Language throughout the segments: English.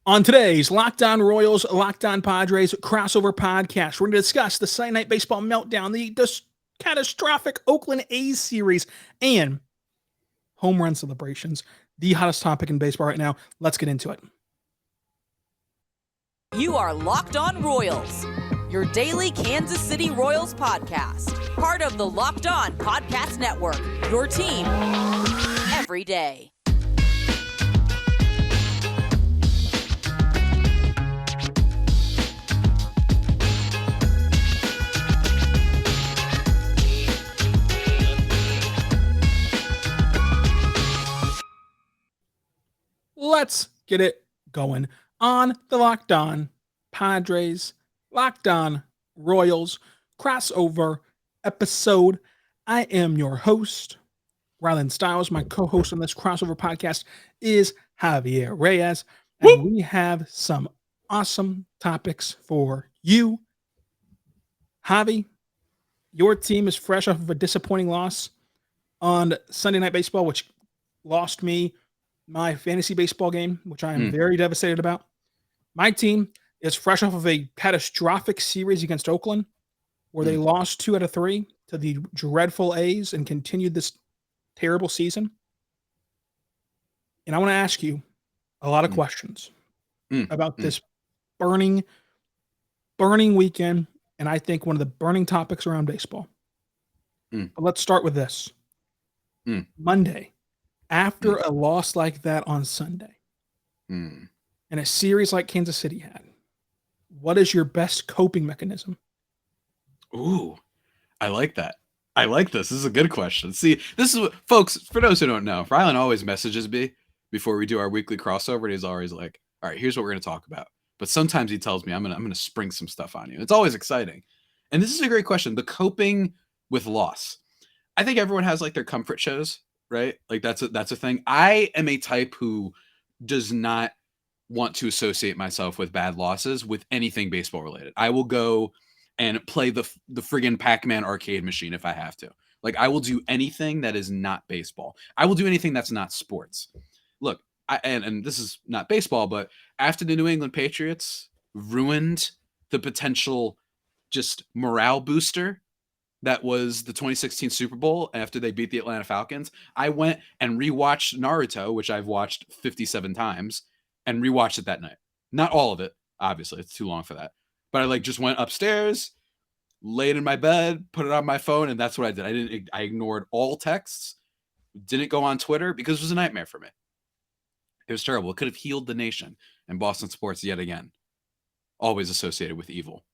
On today's Locked On Royals, Locked On Padres crossover podcast, we're going to discuss the Sunday Night Baseball meltdown, the catastrophic Oakland A's series, and home run celebrations, the hottest topic in baseball right now. Let's get into it. You are Locked On Royals, your daily Kansas City Royals podcast, part of the Locked On Podcast Network, your team every day. Let's get it going on the Locked On Padres, Locked On Royals crossover episode. I am your host, Rylan Stiles. My co-host on this crossover podcast is Javier Reyes, and we have some awesome topics for you. Javi, your team is fresh off of a disappointing loss on Sunday Night Baseball, which lost me my fantasy baseball game, which I am very devastated about. My team is fresh off of a catastrophic series against Oakland, where they lost 2 out of 3 to the dreadful A's and continued this terrible season. And I want to ask you a lot of questions about this burning weekend, and I think one of the burning topics around baseball. But let's start with this. Monday, after a loss like that on Sunday, and a series like Kansas City had, what is your best coping mechanism? Ooh, I like that. I like this. This is a good question. See, this is what, folks, for those who don't know, Rylan always messages me before we do our weekly crossover, and he's always like, all right, here's what we're going to talk about. But sometimes he tells me, I'm going to spring some stuff on you. It's always exciting. And this is a great question. The coping with loss. I think everyone has like their comfort shows, right? Like that's a thing. I am a type who does not want to associate myself with bad losses with anything baseball related. I will go and play the friggin' Pac-Man arcade machine if I have to. Like I will do anything that is not baseball. I will do anything that's not sports. Look, and this is not baseball, but after the New England Patriots ruined the potential just morale booster that was the 2016 Super Bowl after they beat the Atlanta Falcons, I went and rewatched Naruto, which I've watched 57 times, and rewatched it that night. Not all of it, obviously. It's too long for that. But I just went upstairs, laid in my bed, put it on my phone, and that's what I did. I ignored all texts, didn't go on Twitter because it was a nightmare for me. It was terrible. It could have healed the nation. And Boston sports, yet again, always associated with evil,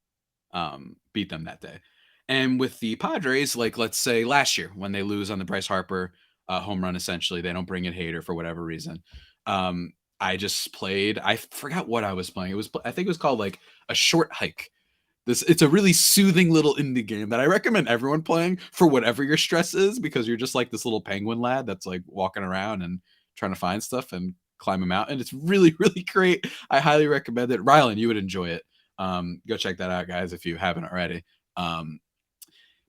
beat them that day. And with the Padres, like let's say last year when they lose on the Bryce Harper home run, essentially, they don't bring in Hader for whatever reason. I just played. I forgot what I was playing. I think it was called like a short hike. It's a really soothing little indie game that I recommend everyone playing for whatever your stress is, because you're just like this little penguin lad that's like walking around and trying to find stuff and climb a mountain. It's really, really great. I highly recommend it. Rylan, you would enjoy it. Go check that out, guys, if you haven't already.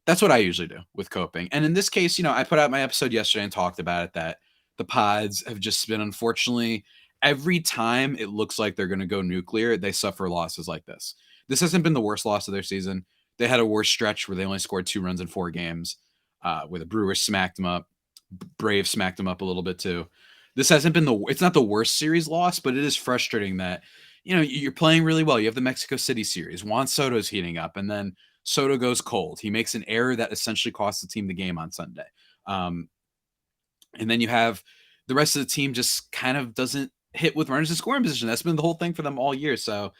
That's what I usually do with coping. And in this case, I put out my episode yesterday and talked about it, that the Pods have just been, unfortunately, every time it looks like they're going to go nuclear, they suffer losses like this. This hasn't been the worst loss of their season. They had a worse stretch where they only scored 2 runs in 4 games, where the Brewers smacked them up. Braves smacked them up a little bit too. This hasn't been it's not the worst series loss, but it is frustrating that, you're playing really well. You have the Mexico City series. Juan Soto's heating up, and then Soto goes cold. He makes an error that essentially costs the team the game on Sunday. And then you have the rest of the team just kind of doesn't hit with runners in scoring position. That's been the whole thing for them all year. So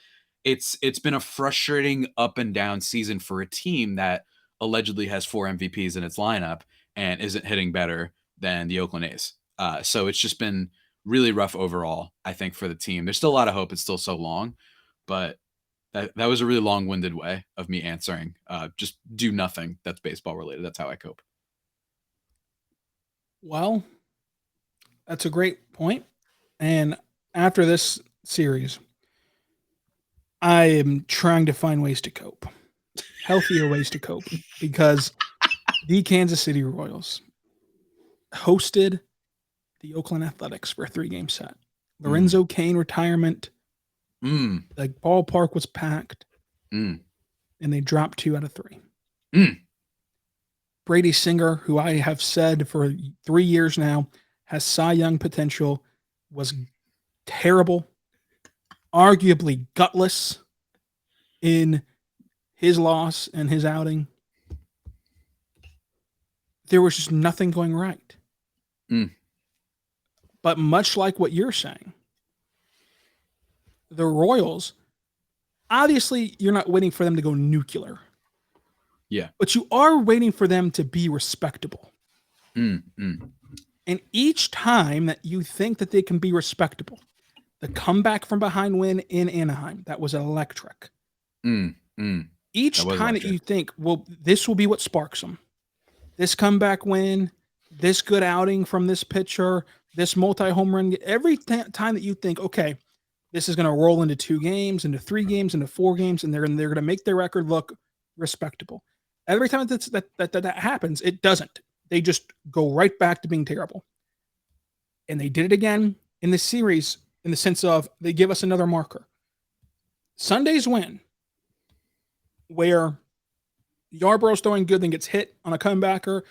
it's been a frustrating up and down season for a team that allegedly has 4 MVPs in its lineup and isn't hitting better than the Oakland A's. So it's just been really rough overall, I think, for the team. There's still a lot of hope. It's still so long, but that was a really long-winded way of me answering. Just do nothing that's baseball related. That's how I cope. Well, that's a great point. And after this series, I am trying to find ways to cope, healthier ways to cope, because the Kansas City Royals hosted the Oakland Athletics for a 3-game set. Lorenzo Cain retirement The ballpark was packed, Mm. and they dropped 2 out of 3. Mm. Brady Singer, who I have said for 3 years now has Cy Young potential, was terrible, arguably gutless in his loss and his outing. There was just nothing going right. Mm. But much like what you're saying, the Royals, obviously, you're not waiting for them to go nuclear. Yeah. But you are waiting for them to be respectable. Mm. Mm. And each time that you think that they can be respectable, the comeback from behind win in Anaheim, that was electric. Mm. Mm. Each That was time that electric. you think, well, this will be what sparks them. This comeback win, this good outing from this pitcher, this multi-home run, every time that you think, okay, this is going to roll into 2 games, into 3 games, into 4 games, and they're going to make their record look respectable. Every time that happens, it doesn't. They just go right back to being terrible. And they did it again in this series in the sense of they give us another marker. Sunday's win, where Yarborough's throwing good, then gets hit on a comebacker,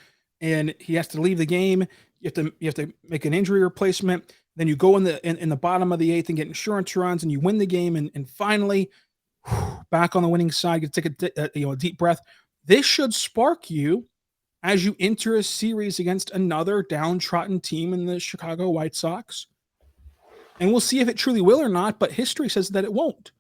and he has to leave the game. You have to make an injury replacement. Then you go in the bottom of the 8th and get insurance runs, and you win the game. And finally, back on the winning side, you take a deep breath. This should spark you as you enter a series against another downtrodden team in the Chicago White Sox. And we'll see if it truly will or not, but history says that it won't.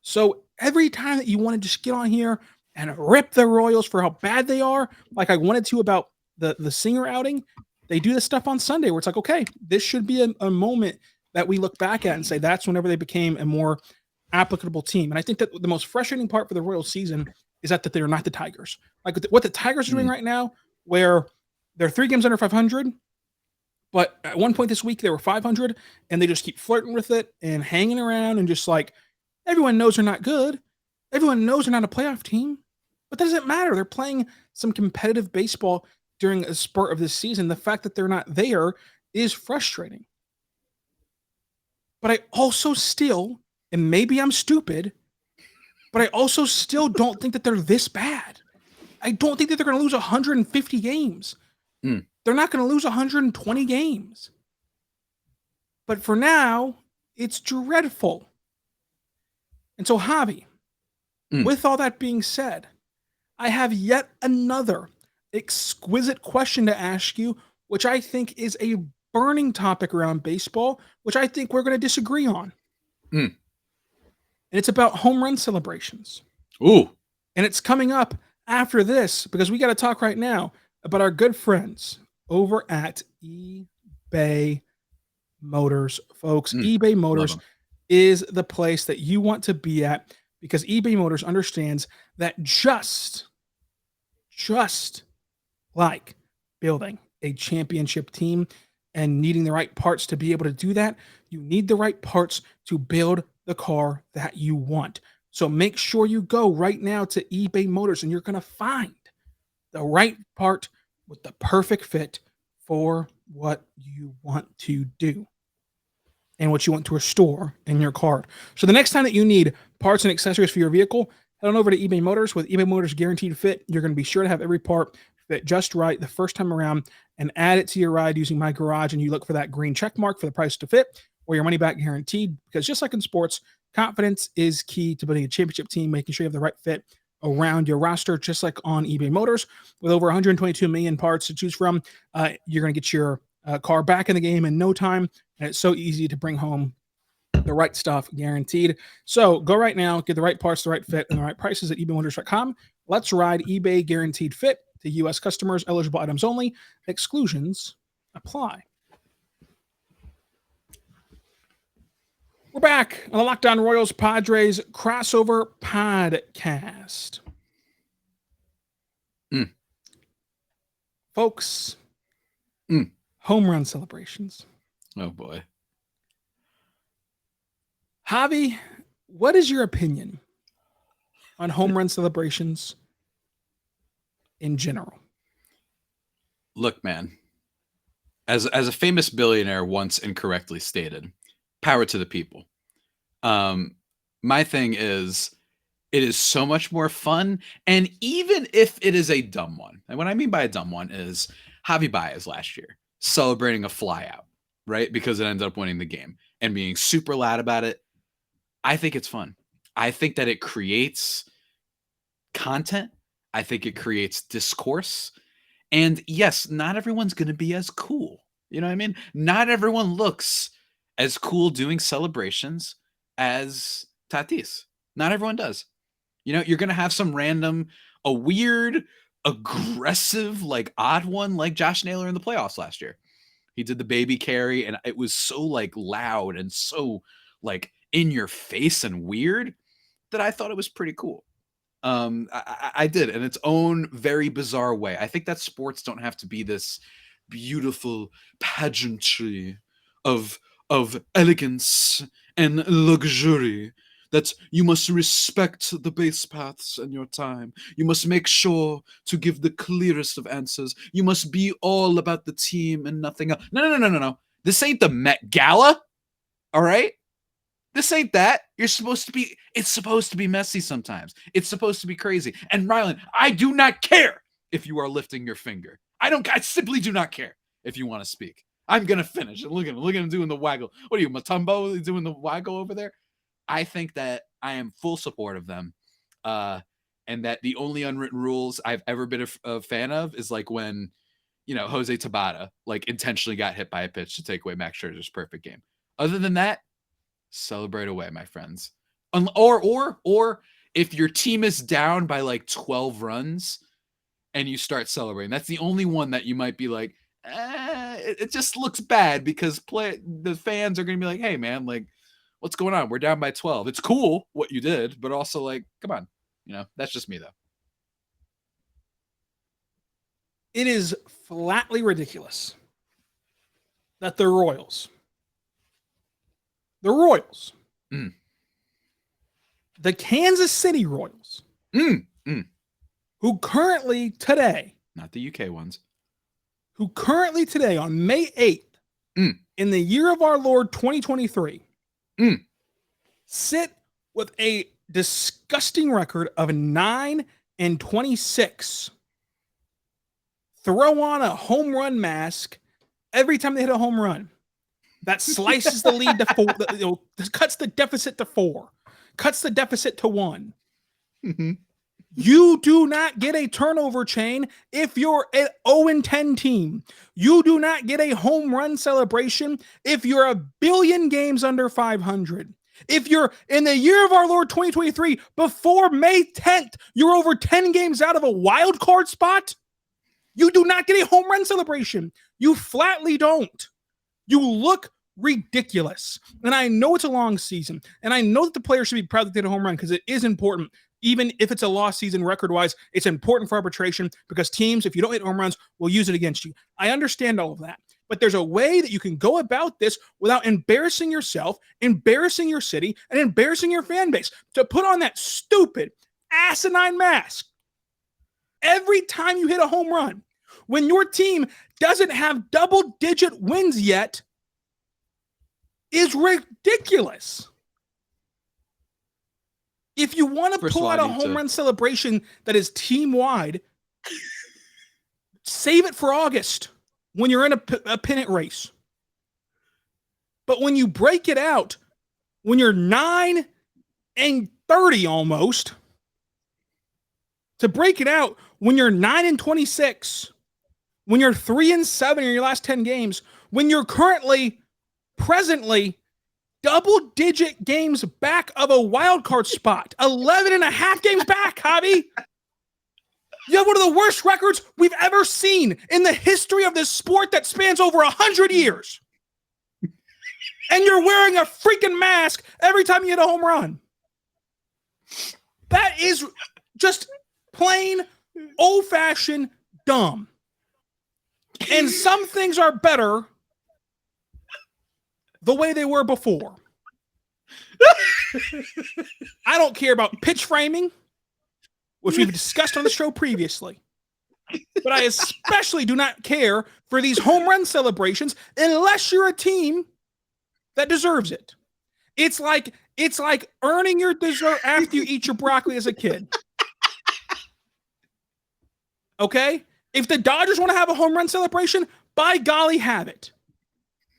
So every time that you want to just get on here and rip the Royals for how bad they are, like I wanted to about the Singer outing, they do this stuff on Sunday where it's like, okay, this should be a moment that we look back at and say that's whenever they became a more applicable team. And I think that the most frustrating part for the Royals season is that they're not the Tigers. Like what the Tigers are doing right now, where they're 3 games under 500, but at one point this week they were 500, and they just keep flirting with it and hanging around and just like, everyone knows they're not good. Everyone knows they're not a playoff team, but that doesn't matter. They're playing some competitive baseball during a spurt of this season. The fact that they're not there is frustrating. But I also still, and maybe I'm stupid, but I also still don't think that they're this bad. I don't think that they're going to lose 150 games. They're not going to lose 120 games. But for now, it's dreadful. And so, Javi, with all that being said, I have yet another exquisite question to ask you, which I think is a burning topic around baseball, which I think we're going to disagree on. And it's about home run celebrations. Ooh. And it's coming up after this because we got to talk right now about our good friends over at eBay Motors, folks. eBay Motors is the place that you want to be at because eBay Motors understands that just like building a championship team and needing the right parts to be able to do that, you need the right parts to build the car that you want. So make sure you go right now to eBay Motors and you're going to find the right part with the perfect fit for what you want to do and what you want to restore in your car. So the next time that you need parts and accessories for your vehicle, head on over to eBay Motors. With eBay Motors Guaranteed Fit, you're going to be sure to have every part fit just right the first time around and add it to your ride using My Garage, and you look for that green check mark for the price to fit or your money back guaranteed, because just like in sports, confidence is key to building a championship team, making sure you have the right fit around your roster, just like on eBay Motors. With over 122 million parts to choose from, you're going to get your car back in the game in no time, and it's so easy to bring home the right stuff, guaranteed. So go right now, get the right parts, the right fit, and the right prices at ebaymotors.com. Let's ride. eBay Guaranteed Fit to U.S. customers. Eligible items only. Exclusions apply. We're back on the Locked On Royals Padres crossover podcast. Folks, home run celebrations. Oh, boy. Javi, what is your opinion on home run celebrations in general? Look, man, as a famous billionaire once incorrectly stated, power to the people. My thing is, it is so much more fun. And even if it is a dumb one, and what I mean by a dumb one is Javi Baez last year celebrating a flyout, right? Because it ended up winning the game and being super loud about it. I think it's fun. I think that it creates content. I think it creates discourse. And yes, not everyone's going to be as cool. You know what I mean? Not everyone looks as cool doing celebrations as Tatis. Not everyone does. You know, you're going to have some random, a weird, aggressive, like odd one like Josh Naylor in the playoffs last year. He did the baby carry and it was so like loud and so like in your face and weird that I thought it was pretty cool. I did in its own very bizarre way. I think that sports don't have to be this beautiful pageantry of elegance and luxury. That you must respect the base paths and your time. You must make sure to give the clearest of answers. You must be all about the team and nothing else. No. This ain't the Met Gala. All right? This ain't that. It's supposed to be messy sometimes. It's supposed to be crazy. And Rylan, I do not care if you are lifting your finger. I simply do not care if you want to speak. I'm going to finish. And look at him doing the waggle. What are you, Matumbo, doing the waggle over there? I think that I am full support of them. And that the only unwritten rules I've ever been a fan of is like when, Jose Tabata like intentionally got hit by a pitch to take away Max Scherzer's perfect game. Other than that, celebrate away, my friends. Or if your team is down by like 12 runs and you start celebrating, that's the only one that you might be like, it just looks bad because the fans are going to be like, hey man, like what's going on? We're down by 12. It's cool what you did, but also like, come on, that's just me though. It is flatly ridiculous that the Royals, the Kansas City Royals, who currently today, not the UK ones, who currently today on May 8th, in the year of our Lord 2023, sit with a disgusting record of 9-26. Throw on a home run mask every time they hit a home run. That slices the lead to 4, cuts the deficit to 4, cuts the deficit to 1. Mm-hmm. You do not get a turnover chain if you're an 0-10 team. You do not get a home run celebration if you're a billion games under 500. If you're in the year of our Lord 2023, before May 10th, you're over 10 games out of a wild card spot. You do not get a home run celebration. You flatly don't. You look ridiculous. And I know it's a long season. And I know that the players should be proud that they hit a home run because it is important. Even if it's a lost season record-wise, it's important for arbitration because teams, if you don't hit home runs, will use it against you. I understand all of that. But there's a way that you can go about this without embarrassing yourself, embarrassing your city, and embarrassing your fan base. To put on that stupid, asinine mask every time you hit a home run, when your team doesn't have double-digit wins yet, is ridiculous. If you want to pull out a home run celebration that is team-wide, save it for August when you're in a pennant race. But when you break it out, when you're 9-30 almost, to break it out when you're 9-26, when you're 3-7 in your last 10 games, when you're presently double-digit games back of a wild card spot, 11 and a half games back, Javi. You have one of the worst records we've ever seen in the history of this sport that spans over 100 years. And you're wearing a freaking mask every time you hit a home run. That is just plain old-fashioned dumb. And some things are better the way they were before. I don't care about pitch framing, which we've discussed on the show previously. But I especially do not care for these home run celebrations unless you're a team that deserves it. It's like earning your dessert after you eat your broccoli as a kid. Okay? If the Dodgers want to have a home run celebration, by golly, have it.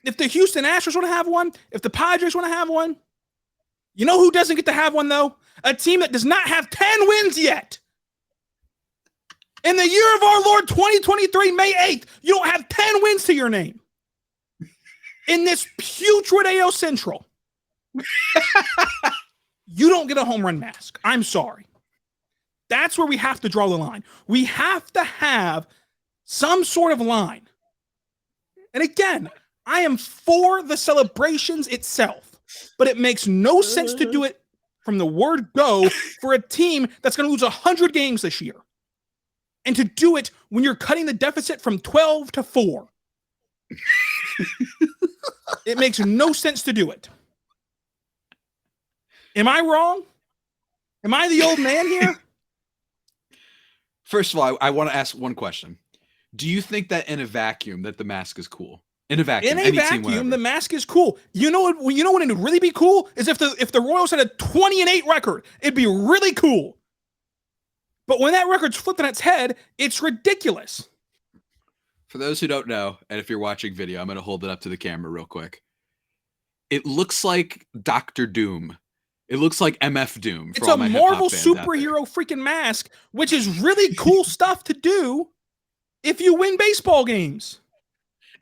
If the Houston Astros want to have one, if the Padres want to have one, you know who doesn't get to have one, though? A team that does not have 10 wins yet. In the year of our Lord 2023, May 8th, you don't have 10 wins to your name. In this putrid AL Central, you don't get a home run mask. I'm sorry. That's where we have to draw the line. We have to have some sort of line. And again, I am for the celebrations itself, but it makes no sense to do it from the word go for a team that's going to lose 100 games this year. And to do it when you're cutting the deficit from 12 to 4. It makes no sense to do it. Am I wrong? Am I the old man here? First of all, I want to ask one question. Do you think that in a vacuum that the mask is cool? In a vacuum, the mask is cool. You know what it would really be cool is if the Royals had a 20-8 record. It'd be really cool. But when that record's flipped on its head, it's ridiculous. For those who don't know, and if you're watching video, I'm going to hold it up to the camera real quick. It looks like Dr. Doom. It looks like MF Doom. It's a Marvel superhero freaking mask, which is really cool stuff to do if you win baseball games.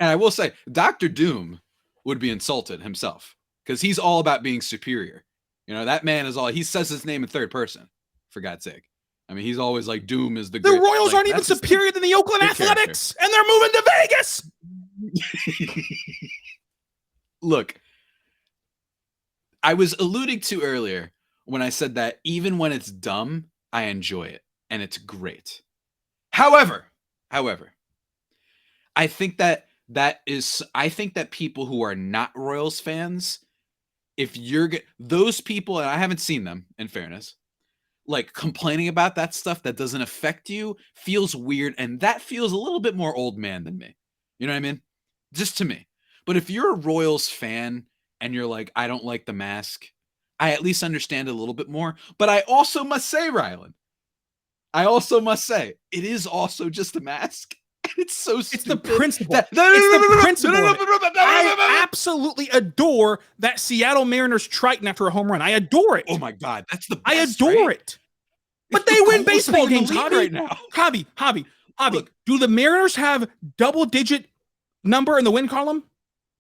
And I will say, Dr. Doom would be insulted himself because he's all about being superior. You know, that man is all, he says his name in third person, for God's sake. I mean, he's always like, Doom is the Royals aren't even superior than the Oakland Athletics, and they're moving to Vegas. Look, I was alluding to earlier when I said that even when it's dumb, I enjoy it, and it's great. However, I think that people who are not Royals fans, if you're those people, and I haven't seen them, in fairness, like complaining about that stuff that doesn't affect you feels weird, and that feels a little bit more old man than me. You know what I mean? Just to me. But if you're a Royals fan and you're like, I don't like the mask, I at least understand it a little bit more. But I also must say, Rylan, it is also just a mask. It's so stupid. It's the principle. I absolutely adore that Seattle Mariners Triton after a home run. I adore it. Oh my God, that's the best. I adore it. But they win baseball games, right now. Hobby. Look, do the Mariners have double-digit number in the win column?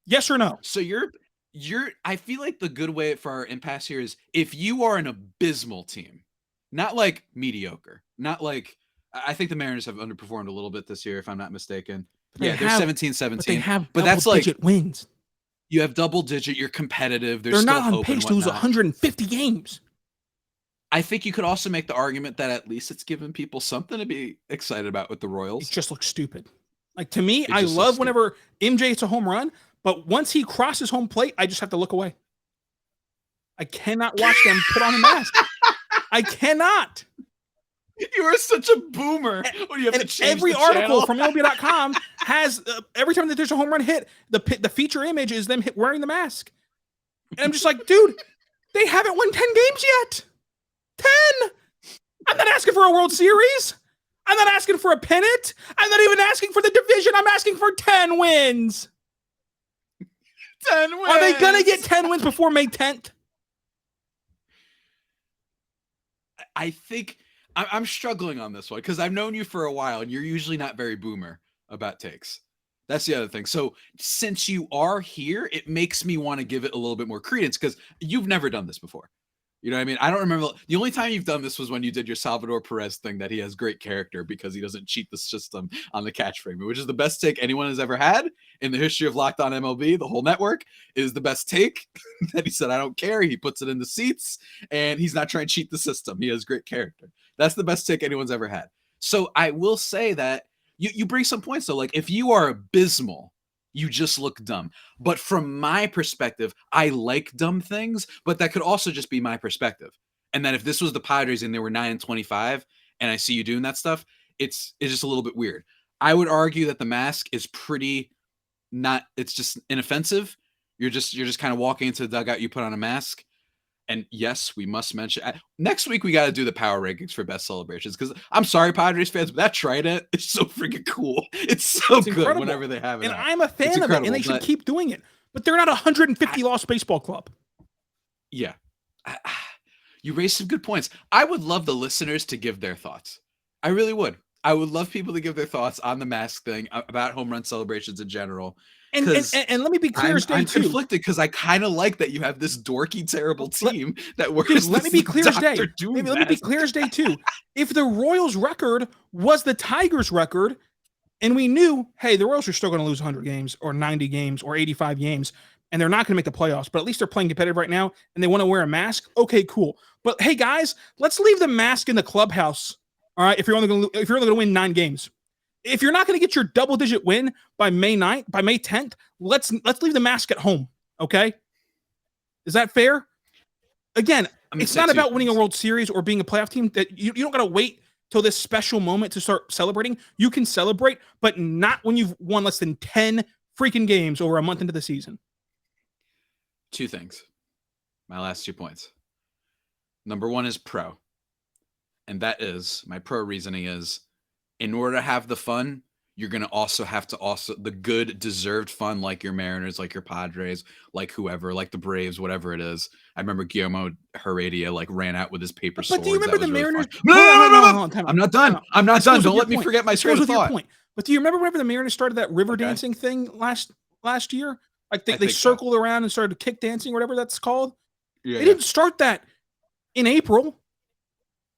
Yes or no? So I feel like the good way for our impasse here is if you are an abysmal team, not like mediocre, not like, I think the Mariners have underperformed a little bit this year, if I'm not mistaken. They're 17-17. But they have that's like wins. You have double digit. You're competitive. They're not on pace to lose 150 games. I think you could also make the argument that at least it's given people something to be excited about with the Royals. It just looks stupid. Like, to me, I love whenever MJ hits a home run, but once he crosses home plate, I just have to look away. I cannot watch them put on a mask. I cannot. You are such a boomer. When you have to change every the article channel. from MLB.com has every time that there's a home run hit, the feature image is them wearing the mask. And I'm just like, dude, they haven't won 10 games yet. 10. I'm not asking for a World Series. I'm not asking for a pennant. I'm not even asking for the division. I'm asking for 10 wins. 10 wins. Are they going to get 10 wins before May 10th? I think I'm struggling on this one because I've known you for a while and you're usually not very boomer about takes. That's the other thing. So since you are here, it makes me want to give it a little bit more credence because you've never done this before. You know what I mean? I don't remember. The only time you've done this was when you did your Salvador Perez thing that he has great character because he doesn't cheat the system on the catch frame, which is the best take anyone has ever had in the history of Locked On MLB. The whole network is the best take that he said, I don't care. He puts it in the seats and he's not trying to cheat the system. He has great character. That's the best take anyone's ever had. So I will say that you bring some points though. Like if you are abysmal, you just look dumb. But from my perspective, I like dumb things, but that could also just be my perspective. And that if this was the Padres and they were 9-25 and I see you doing that stuff, it's just a little bit weird. I would argue that the mask is it's just inoffensive. You're just kind of walking into the dugout. You put on a mask. And yes, we must mention next week we got to do the power rankings for best celebrations because I'm sorry, Padres fans, but that trident is so freaking cool. It's so good incredible. whenever they have it. And out. I'm a fan of it, and they should keep doing it. But they're not a 150 loss baseball club. Yeah, you raised some good points. I would love the listeners to give their thoughts. I really would. I would love people to give their thoughts on the mask thing, about home run celebrations in general. And let me be clear as day I'm too. conflicted because I kind of like that you have this dorky, terrible team that works. Let me be clear as day. Let me be clear as day too. If the Royals' record was the Tigers' record, and we knew, hey, the Royals are still going to lose 100 games or 90 games or 85 games, and they're not going to make the playoffs, but at least they're playing competitive right now, and they want to wear a mask. Okay, cool. But hey, guys, let's leave the mask in the clubhouse. All right, if you're only going to win 9 games. If you're not going to get your double-digit win by May 9th, by May 10th, let's leave the mask at home, okay? Is that fair? Again, it's not about winning a World Series or being a playoff team. That you don't got to wait till this special moment to start celebrating. You can celebrate, but not when you've won less than 10 freaking games over a month into the season. 2 things. My last 2 points. Number 1 is pro. And that is, my pro reasoning is, in order to have the fun, you're going to also have to the good deserved fun, like your Mariners, like your Padres, like whoever, like the Braves, whatever it is. I remember Guillermo Heredia ran out with his paper swords. But do you remember the Mariners? No, I'm not done. I'm not done. Don't let me forget my train of thought. But do you remember whenever the Mariners started that river dancing thing last year? Like they circled around and started kick dancing, whatever that's called. Yeah, they didn't start that in April.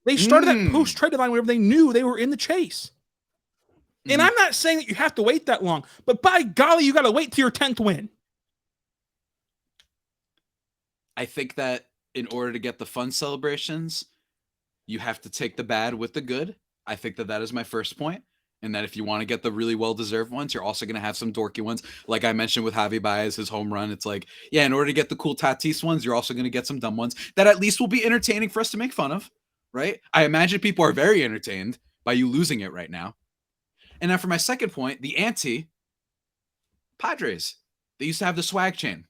They started that post-trade deadline whenever they knew they were in the chase. And I'm not saying that you have to wait that long, but by golly, you got to wait till your 10th win. I think that in order to get the fun celebrations, you have to take the bad with the good. I think that is my first point. And that if you want to get the really well-deserved ones, you're also going to have some dorky ones. Like I mentioned with Javi Baez, his home run, it's like, yeah, in order to get the cool Tatis ones, you're also going to get some dumb ones that at least will be entertaining for us to make fun of, right? I imagine people are very entertained by you losing it right now. And now for my second point, the Padres, they used to have the swag chain.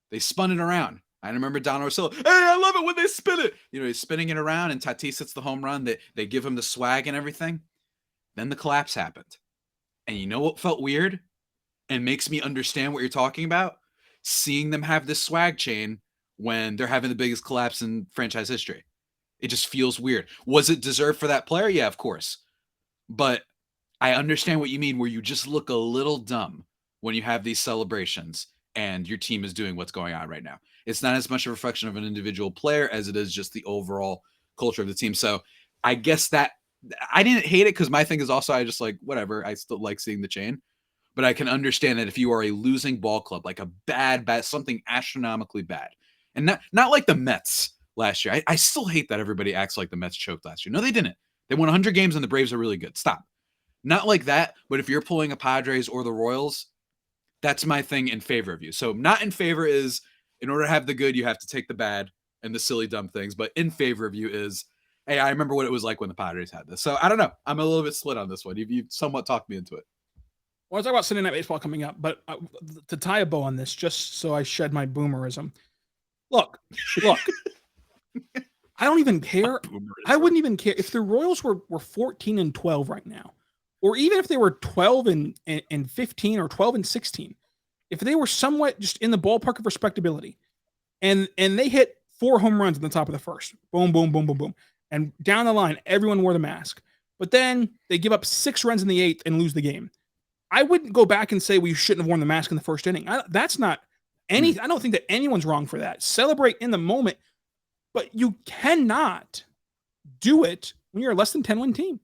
They spun it around. I remember Don Orsillo, hey, I love it when they spin it. He's spinning it around and Tatis hits the home run. They give him the swag and everything. Then the collapse happened. And you know what felt weird and makes me understand what you're talking about? Seeing them have this swag chain when they're having the biggest collapse in franchise history. It just feels weird. Was it deserved for that player? Yeah, of course. But I understand what you mean where you just look a little dumb when you have these celebrations and your team is doing what's going on right now. It's not as much a reflection of an individual player as it is just the overall culture of the team. So I guess that I didn't hate it because my thing is also I just like, whatever. I still like seeing the chain. But I can understand that if you are a losing ball club, like a bad, something astronomically bad. And not like the Mets last year. I still hate that everybody acts like the Mets choked last year. No, they didn't. They won 100 games and the Braves are really good. Stop. Not like that, but if you're pulling a Padres or the Royals, that's my thing in favor of you. So not in favor is, in order to have the good, you have to take the bad and the silly, dumb things. But in favor of you is, hey, I remember what it was like when the Padres had this. So I don't know. I'm a little bit split on this one. You've somewhat talked me into it. Well, I talk about Sunday Night Baseball coming up, but to tie a bow on this, just so I shed my boomerism. Look. I don't even care. I wouldn't even care if the Royals were 14-12 right now. Or even if they were 12-15 or 12-16, if they were somewhat just in the ballpark of respectability, and they hit 4 home runs in the top of the first, boom, boom, boom, boom, boom, and down the line, everyone wore the mask. But then they give up 6 runs in the 8th and lose the game. I wouldn't go back and say we shouldn't have worn the mask in the first inning. That's not any. I don't think that anyone's wrong for that. Celebrate in the moment, but you cannot do it when you're a less than 10-win team.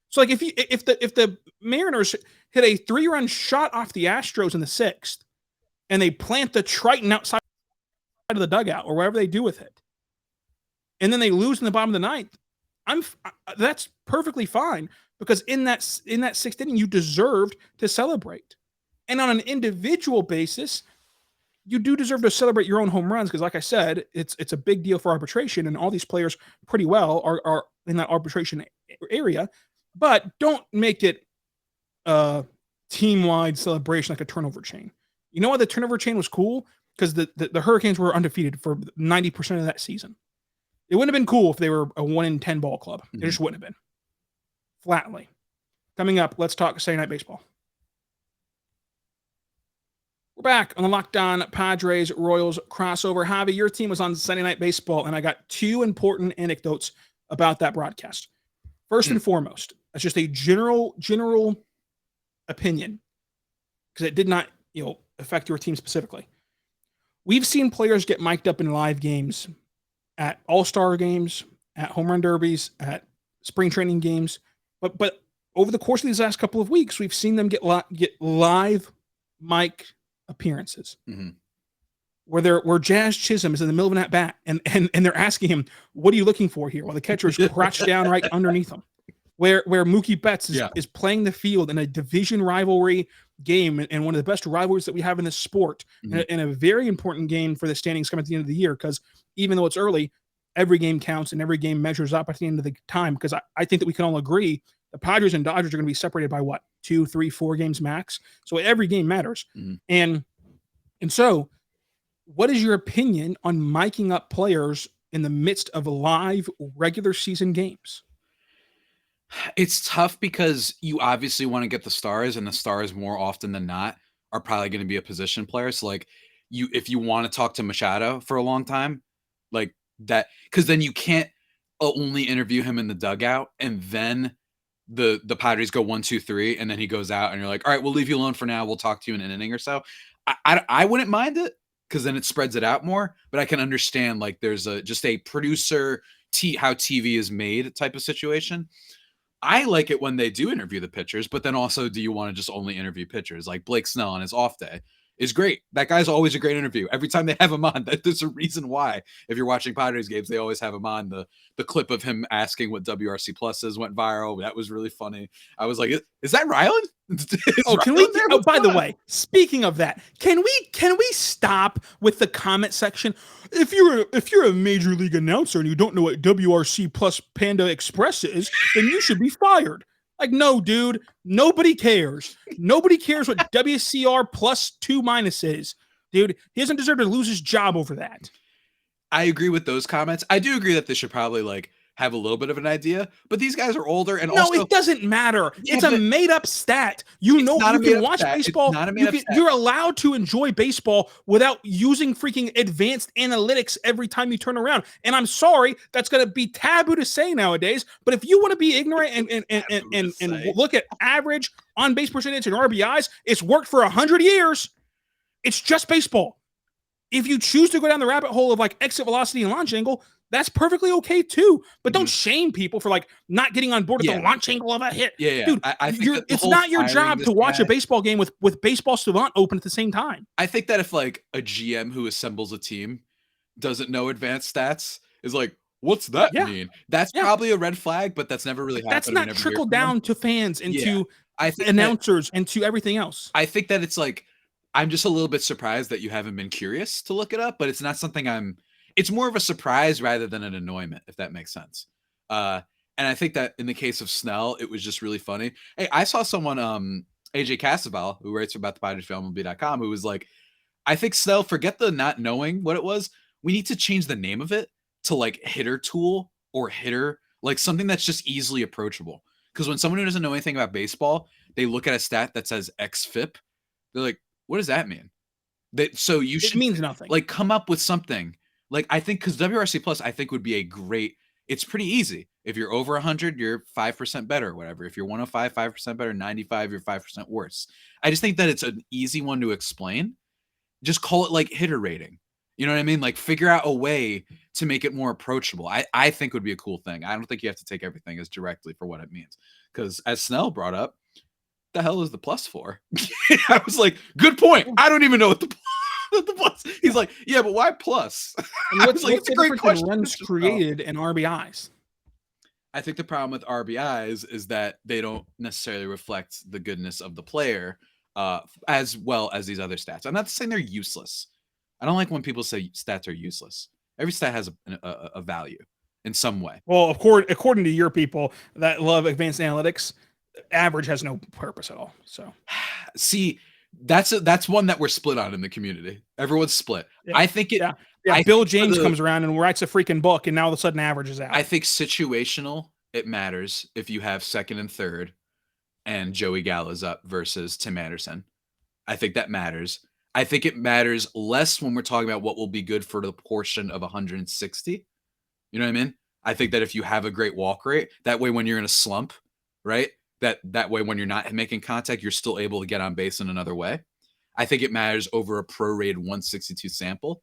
So like if the Mariners hit a 3-run shot off the Astros in the 6th, and they plant the Triton outside of the dugout or whatever they do with it, and then they lose in the bottom of the 9th, that's perfectly fine because in that 6th inning you deserved to celebrate, and on an individual basis, you do deserve to celebrate your own home runs because, like I said, it's a big deal for arbitration, and all these players pretty well are in that arbitration area. But don't make it a team-wide celebration like a turnover chain. You know why the turnover chain was cool? Because the Hurricanes were undefeated for 90% of that season. It wouldn't have been cool if they were a 1-10 ball club. It just wouldn't have been. Flatly. Coming up, let's talk Saturday Night Baseball. We're back on the Locked On Padres Royals crossover. Javi, your team was on Sunday Night Baseball, and I got 2 important anecdotes about that broadcast. First and foremost, that's just a general opinion, because it did not, affect your team specifically. We've seen players get mic'd up in live games, at all-star games, at home run derbies, at spring training games, but over the course of these last couple of weeks, we've seen them get live mic appearances, where Jazz Chisholm is in the middle of an at-bat, and they're asking him, what are you looking for here? While the catcher is crouched down right underneath him. Where Mookie Betts is playing the field in a division rivalry game, and one of the best rivalries that we have in this sport, and a very important game for the standings coming at the end of the year, because even though it's early, every game counts and every game measures up at the end of the time, because I think that we can all agree the Padres and Dodgers are going to be separated by 2, 3, 4 games max. So every game matters. And so what is your opinion on miking up players in the midst of live regular season games? It's tough because you obviously want to get the stars, and the stars more often than not are probably going to be a position player. So if you want to talk to Machado for a long time, like that, because then you can't only interview him in the dugout, and then the Padres go 1, 2, 3, and then he goes out, and you're like, all right, we'll leave you alone for now. We'll talk to you in an inning or so. I wouldn't mind it, because then it spreads it out more. But I can understand there's just a producer how TV is made type of situation. I like it when they do interview the pitchers, but then also, do you want to just only interview pitchers? Like Blake Snell on his off day is great. That guy's always a great interview. Every time they have him on, there's a reason why. If you're watching Padres games, they always have him on. The clip of him asking what WRC Plus is went viral. That was really funny. I was like, is that Rylan? By the way, speaking of that, can we stop with the comment section? If you're a major league announcer and you don't know what WRC Plus Panda Express is, then you should be fired. Like, no, dude, nobody cares. Nobody cares what WCR plus 2- is. Dude, he doesn't deserve to lose his job over that. I agree with those comments. I do agree that they should probably have a little bit of an idea, but these guys are older, and no, it doesn't matter. It's a made-up stat. You can watch baseball. You're allowed to enjoy baseball without using freaking advanced analytics every time you turn around. And I'm sorry, that's going to be taboo to say nowadays. But if you want to be ignorant and look at average on-base percentage and RBIs, it's worked for 100 years. It's just baseball. If you choose to go down the rabbit hole of exit velocity and launch angle, that's perfectly okay too. But don't shame people for not getting on board with the launch angle of a hit. Yeah. Dude, I think it's not your job to watch a baseball game with Baseball Savant open at the same time. I think that if a GM who assembles a team doesn't know advanced stats is what's that mean? That's probably a red flag, but that's never really happened. That's not trickled down to fans and to announcers and to everything else. I think that it's I'm just a little bit surprised that you haven't been curious to look it up, but it's not something it's more of a surprise rather than an annoyment, if that makes sense. And I think that in the case of Snell, it was just really funny. Hey, I saw someone, AJ Casaval, who writes about the PadresFilmMB.com, who was like, I think Snell, forget the not knowing what it was. We need to change the name of it to hitter tool or hitter, something that's just easily approachable. Because when someone who doesn't know anything about baseball, they look at a stat that says XFIP, they're like, what does that mean? It means nothing. Come up with something. I think because WRC Plus, I think would be a great. It's pretty easy. If you're over 100, you're 5% better, or whatever. If you're 105, 5% better. 95, you're 5% worse. I just think that it's an easy one to explain. Just call it hitter rating. You know what I mean? Figure out a way to make it more approachable. I think would be a cool thing. I don't think you have to take everything as directly for what it means. Because as Snell brought up, the hell is the plus for? I was like, good point. I don't even know what the plus. He's like, yeah, but why plus? What's it's a great question. Runs created and RBIs. I think the problem with RBIs is that they don't necessarily reflect the goodness of the player as well as these other stats. I'm not saying they're useless. I don't like when people say stats are useless. Every stat has a value in some way. Well, according to your people that love advanced analytics, average has no purpose at all. So, see, That's one that we're split on in the community. Everyone's split. Yeah. I think it. Yeah. I Bill think James comes around and writes a freaking book, and now all of a sudden averages out. I think situational, it matters if you have second and third and Joey Gallo's up versus Tim Anderson. I think that matters. I think it matters less when we're talking about what will be good for the portion of 160. You know what I mean? I think that if you have a great walk rate, that way when you're in a slump, right? That way when you're not making contact, you're still able to get on base in another way. I think it matters over a prorated 162 sample.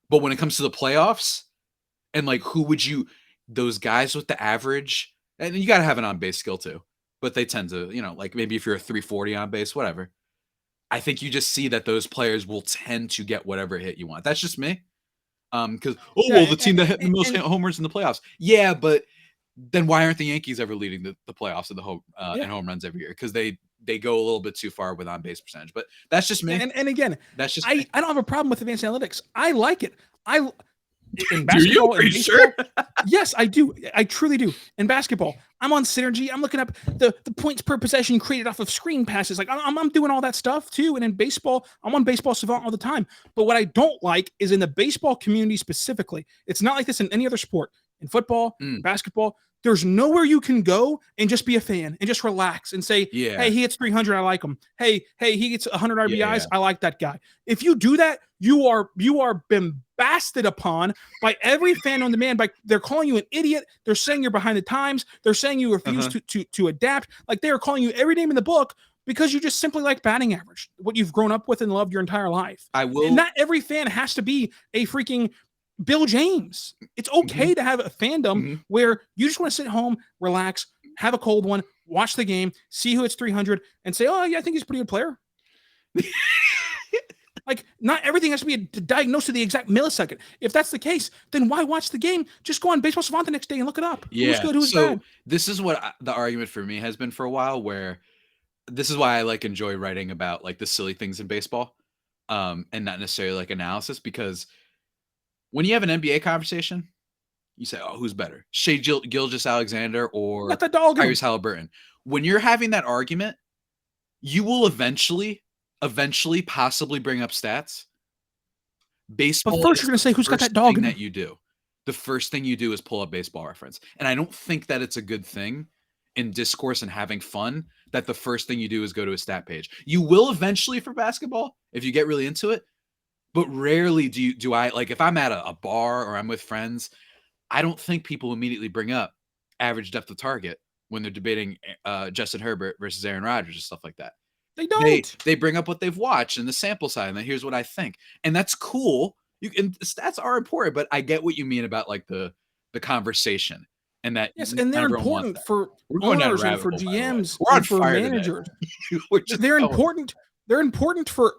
But when it comes to the playoffs, and like who would you, those guys with the average, and you got to have an on base skill too, but they tend to, like maybe if you're a 340 on base, whatever. I think you just see that those players will tend to get whatever hit you want. That's just me. Because the team that hit the most homers in the playoffs. Yeah, but then why aren't the Yankees ever leading the playoffs in the home runs every year? Because they go a little bit too far with on base percentage. But that's just me. And again, that's just I don't have a problem with advanced analytics. I like it. In Do basketball, you? Are you baseball, sure? Yes, I do. I truly do. In basketball, I'm on Synergy. I'm looking up the points per possession created off of screen passes. Like I'm doing all that stuff too. And in baseball, I'm on Baseball Savant all the time. But what I don't like is in the baseball community specifically. It's not like this in any other sport. In football, basketball, there's nowhere you can go and just be a fan and just relax and say, hey, he hits 300. I like him. Hey, he gets 100 RBIs. Yeah. I like that guy. If you do that, you are been basted upon by every fan on demand. They're calling you an idiot. They're saying you're behind the times. They're saying you refuse to adapt. Like they are calling you every name in the book because you just simply like batting average, what you've grown up with and loved your entire life. And not every fan has to be a freaking Bill James. It's okay to have a fandom where you just want to sit home, relax, have a cold one, watch the game, see who hits 300, and say, oh, yeah, I think he's a pretty good player. Like, not everything has to be diagnosed to the exact millisecond. If that's the case, then why watch the game? Just go on Baseball Savant the next day and look it up. Yeah. Who's good, who's bad? This is what the argument for me has been for a while, where this is why I enjoy writing about the silly things in baseball, and not necessarily analysis, because when you have an NBA conversation, you say, oh, who's better? Shea Gilgeous-Alexander or Tyrese Halliburton? When you're having that argument, you will eventually possibly bring up stats. Baseball. But first you're going to say who's got that dog in that you do. The first thing you do is pull up Baseball Reference. And I don't think that it's a good thing in discourse and having fun that the first thing you do is go to a stat page. You will eventually for basketball if you get really into it. But rarely do I, if I'm at a bar or I'm with friends, I don't think people immediately bring up average depth of target when they're debating Justin Herbert versus Aaron Rodgers and stuff like that. They don't. They bring up what they've watched and the sample size, and then here's what I think. And that's cool. And stats are important, but I get what you mean about the conversation. And that and they're important for owners and for GMs and for managers. They're important. They're important for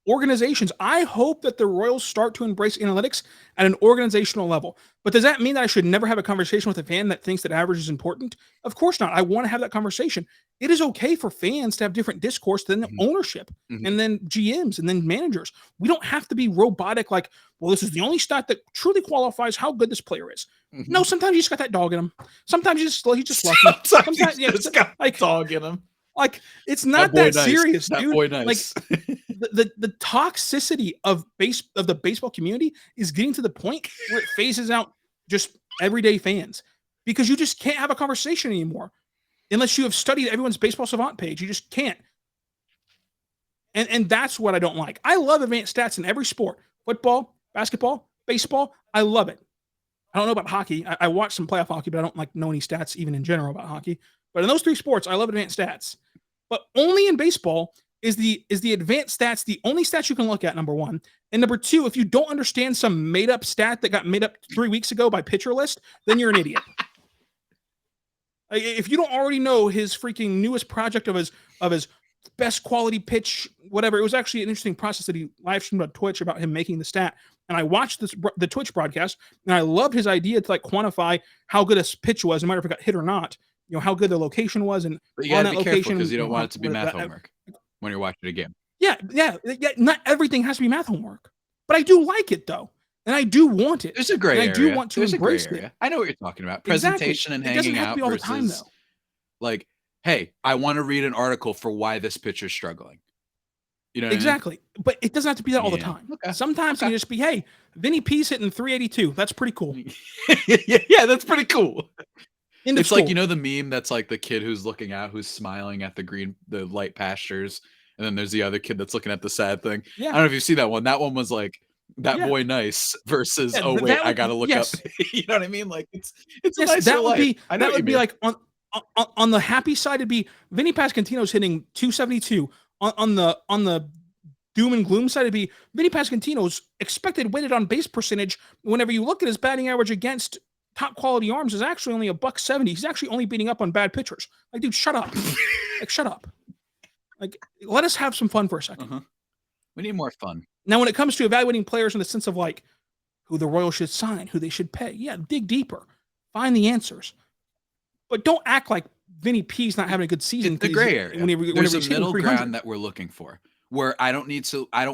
organizations. I hope that the Royals start to embrace analytics at an organizational level. But does that mean that I should never have a conversation with a fan that thinks that average is important? Of course not. I want to have that conversation. It is okay for fans to have different discourse than ownership and then GMs and then managers. We don't have to be robotic well, this is the only stat that truly qualifies how good this player is. No, sometimes you just got that dog in him. Sometimes he's just lucky. Sometimes you just got dog in him. It's not that serious, dude. Boy nice. The toxicity of the baseball community is getting to the point where it phases out just everyday fans because you just can't have a conversation anymore unless you have studied everyone's Baseball Savant page. You just can't. And that's what I don't like. I love advanced stats in every sport: football, basketball, baseball. I love it. I don't know about hockey. I watch some playoff hockey, but I don't know any stats even in general about hockey. But in those three sports, I love advanced stats. But only in baseball is the advanced stats the only stats you can look at, number one. And number two, if you don't understand some made-up stat that got made up 3 weeks ago by Pitcher List, then you're an idiot. If you don't already know his freaking newest project of his best quality pitch, whatever, it was actually an interesting process that he live streamed on Twitch about him making the stat. And I watched the Twitch broadcast, and I loved his idea to quantify how good a pitch was, no matter if it got hit or not. How good the location was, and but you gotta be careful because you don't want it to be math homework when you're watching a game. Yeah. Not everything has to be math homework, but I do like it though, and I do want it. There's a gray area. I do want to embrace it. I know what you're talking about. Presentation and hanging out all versus the time, though. hey, I want to read an article for why this pitcher's struggling. You know what Exactly. But it doesn't have to be that all the Yeah. time. Okay. Sometimes it can just be, hey, Vinny P's hitting 382. That's pretty I cool. mean? Yeah, that's pretty cool. End of It's like, story. the meme that's like the kid who's looking out, who's smiling at the light pastures, and then there's the other kid that's looking at the sad thing. I Yeah. don't know if you see that one. That one was like, that Yeah. boy nice versus, Yeah, oh wait, that I would gotta look up. yes. You know what I mean? Like it's a Yes, nicer that would life. be I know that what you would be mean. like on the happy side it'd be Vinny Pascantino's hitting 272. On the doom and gloom side it'd be Vinny Pascantino's expected weighted on base percentage whenever you look at his batting average against top quality arms is actually only $170. He's actually only beating up on bad pitchers. Like, dude, shut up. Like, shut up. Like, let us have some fun for a second. Uh-huh. We need more fun. Now, when it comes to evaluating players in the sense of like who the Royals should sign, who they should pay, yeah, dig deeper, find the answers, but don't act like Vinny P's not having a good season. It's the gray area. There's a middle ground that we're looking for, where I don't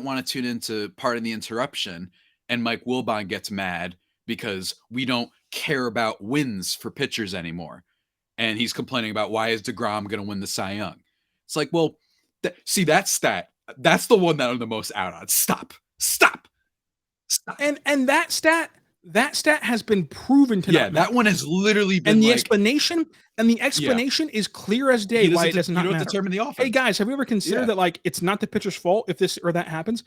want to tune into Pardon the Interruption, and Mike Wilbon gets mad because we don't care about wins for pitchers anymore, and he's complaining about why is DeGrom going to win the Cy Young. It's like, well, see that stat. That's the one that I'm the most out on. Stop. And that stat has been proven to Yeah, that one has literally been. And the like, explanation is clear as day why it does not matter. Determine the offense. Hey guys, have you ever considered that like it's not the pitcher's fault if this or that happens?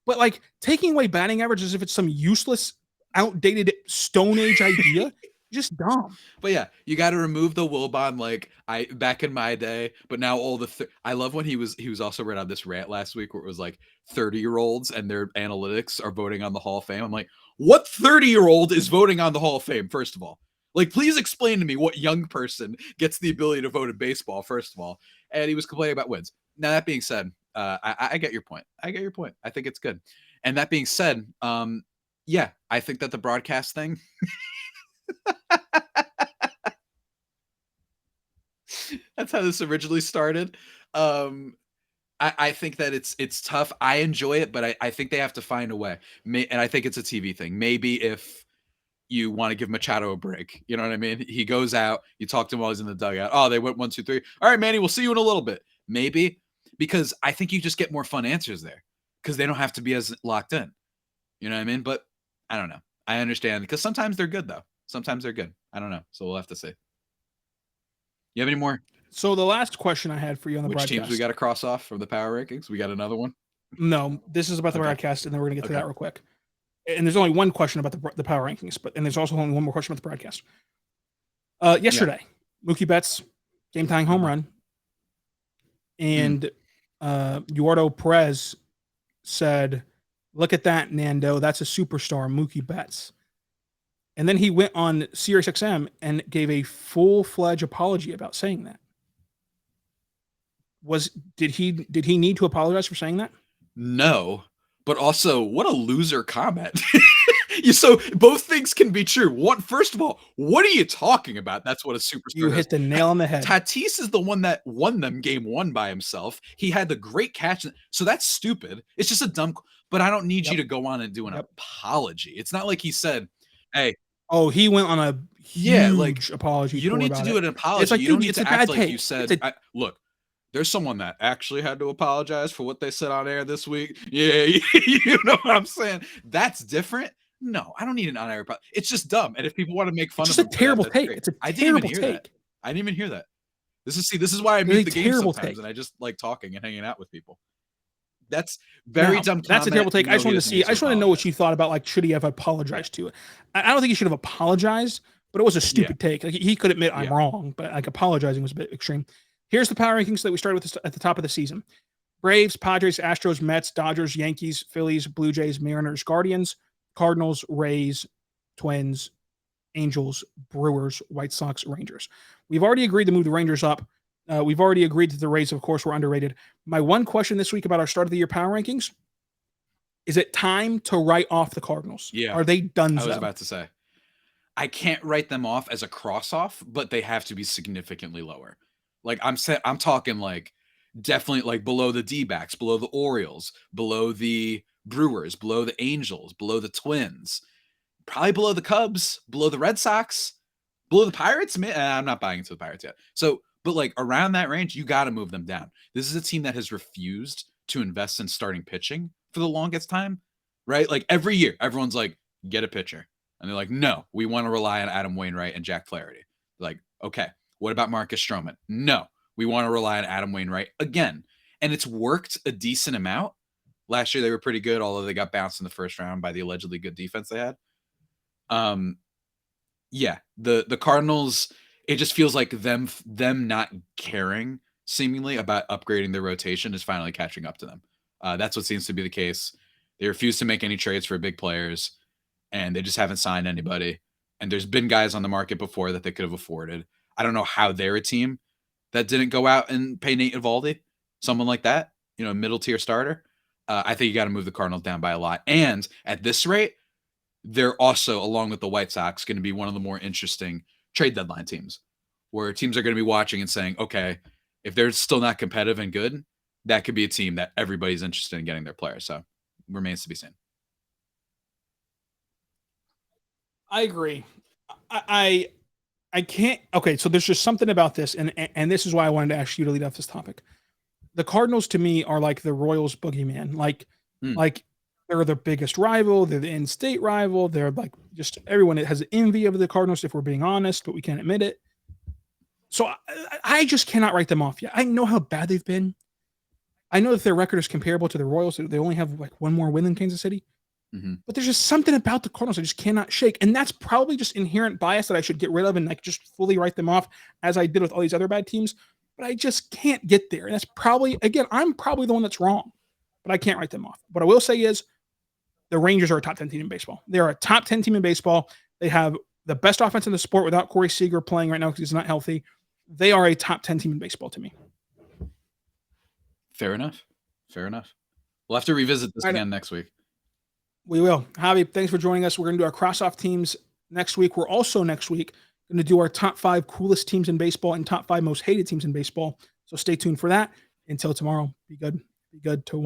But like taking away batting average as if it's some useless, outdated Stone Age idea, just dumb. But yeah, you got to remove the Wilbon like I back in my day. But now all the I love when he was also right on this rant last week where it was like 30-year-olds and their analytics are voting on the Hall of Fame. I'm like, what 30-year-old is voting on the Hall of Fame? First of all, like, please explain to me what young person gets the ability to vote in baseball. First of all, and he was complaining about wins. Now that being said, I get your point. I think it's good. And that being said, yeah, I think that the broadcast thing. That's how this originally started. I think that it's tough. I enjoy it, but I think they have to find a way. And I think it's a TV thing. Maybe if you want to give Machado a break, you know what I mean? He goes out, you talk to him while he's in the dugout. Oh, they went 1, 2, 3. All right, Manny, we'll see you in a little bit. Maybe, because I think you just get more fun answers there because they don't have to be as locked in. You know what I mean? But I don't know. I understand because sometimes they're good though. Sometimes they're good. I don't know. So we'll have to see. You have any more? So the last question I had for you on the Which broadcast. teams we got to cross off from the power rankings? We got another one? No, this is about the broadcast, and then we're going to get to that real quick. And there's only one question about the power rankings, and there's also only one more question about the broadcast. Yesterday, Mookie Betts, game tying home run, and Eduardo Perez said, "Look at that, Nando. That's a superstar, Mookie Betts." And then he went on SiriusXM and gave a full-fledged apology about saying that. Did he need to apologize for saying that? No, but also what a loser comment. So both things can be true. First of all, what are you talking about? That's what a superstar You hit the nail on the head. Tatis is the one that won them game 1 by himself. He had the great catch. So that's stupid. It's just a dumb, but I don't need you to go on and do an apology. It's not like he said, hey. Oh, he went on a huge apology. You don't need to do an apology. It's like, you don't dude, need to act like you said, look, there's someone that actually had to apologize for what they said on air this week. Yeah, you know what I'm saying? That's different. No, I don't need an on-air apology. It's just dumb. And if people want to make fun of it, it's a terrible take. It's a terrible take. I didn't even hear that. This is why I meet the game sometimes, and I just like talking and hanging out with people. That's very dumb. That's a terrible take. I just want to know what you thought about, like, should he have apologized to it? I don't think he should have apologized, but it was a stupid take. Like, he could admit I'm wrong, but like apologizing was a bit extreme. Here's the power rankings that we started with at the top of the season: Braves, Padres, Astros, Mets, Dodgers, Yankees, Phillies, Blue Jays, Mariners, Guardians, Cardinals, Rays, Twins, Angels, Brewers, White Sox, Rangers. We've already agreed to move the Rangers up. We've already agreed that the Rays, of course, were underrated. My one question this week about our start of the year power rankings: is it time to write off the Cardinals? Yeah. Are they done? I was about to say, I can't write them off as a cross off, but they have to be significantly lower. Like I'm talking like definitely like below the D-backs, below the Orioles, below the Brewers, below the Angels, below the Twins, probably below the Cubs, below the Red Sox, below the Pirates. I'm not buying into the Pirates yet. So, but like around that range, you got to move them down. This is a team that has refused to invest in starting pitching for the longest time, right? Like every year, everyone's like, get a pitcher. And they're like, no, we want to rely on Adam Wainwright and Jack Flaherty. Like, okay, what about Marcus Stroman? No, we want to rely on Adam Wainwright again. And it's worked a decent amount. Last year, they were pretty good, although they got bounced in the first round by the allegedly good defense they had. Yeah, the Cardinals, it just feels like them not caring seemingly about upgrading their rotation is finally catching up to them. That's what seems to be the case. They refuse to make any trades for big players, and they just haven't signed anybody. And there's been guys on the market before that they could have afforded. I don't know how they're a team that didn't go out and pay Nate Eovaldi, someone like that, middle tier starter. I think you got to move the Cardinals down by a lot. And at this rate, they're also, along with the White Sox, going to be one of the more interesting trade deadline teams, where teams are going to be watching and saying, okay, if they're still not competitive and good, that could be a team that everybody's interested in getting their players. So remains to be seen. I agree. I can't. Okay, so there's just something about this, and this is why I wanted to ask you to lead off this topic. The Cardinals to me are like the Royals boogeyman. Like they're the biggest rival. They're the in-state rival. They're like just everyone has envy of the Cardinals, if we're being honest, but we can't admit it. So I just cannot write them off yet. I know how bad they've been. I know that their record is comparable to the Royals. They only have like one more win than Kansas City. Mm-hmm. But there's just something about the Cardinals I just cannot shake. And that's probably just inherent bias that I should get rid of and like just fully write them off as I did with all these other bad teams. But I just can't get there. And that's probably, again, I'm probably the one that's wrong. But I can't write them off. What I will say is the Rangers are a top 10 team in baseball. They are a top 10 team in baseball. They have the best offense in the sport without Corey Seager playing right now because he's not healthy. They are a top 10 team in baseball to me. Fair enough. We'll have to revisit this again next week. We will. Javi, thanks for joining us. We're going to do our cross-off teams next week. We're also next week going to do our top 5 coolest teams in baseball and top 5 most hated teams in baseball. So stay tuned for that. Until tomorrow, be good. Be good to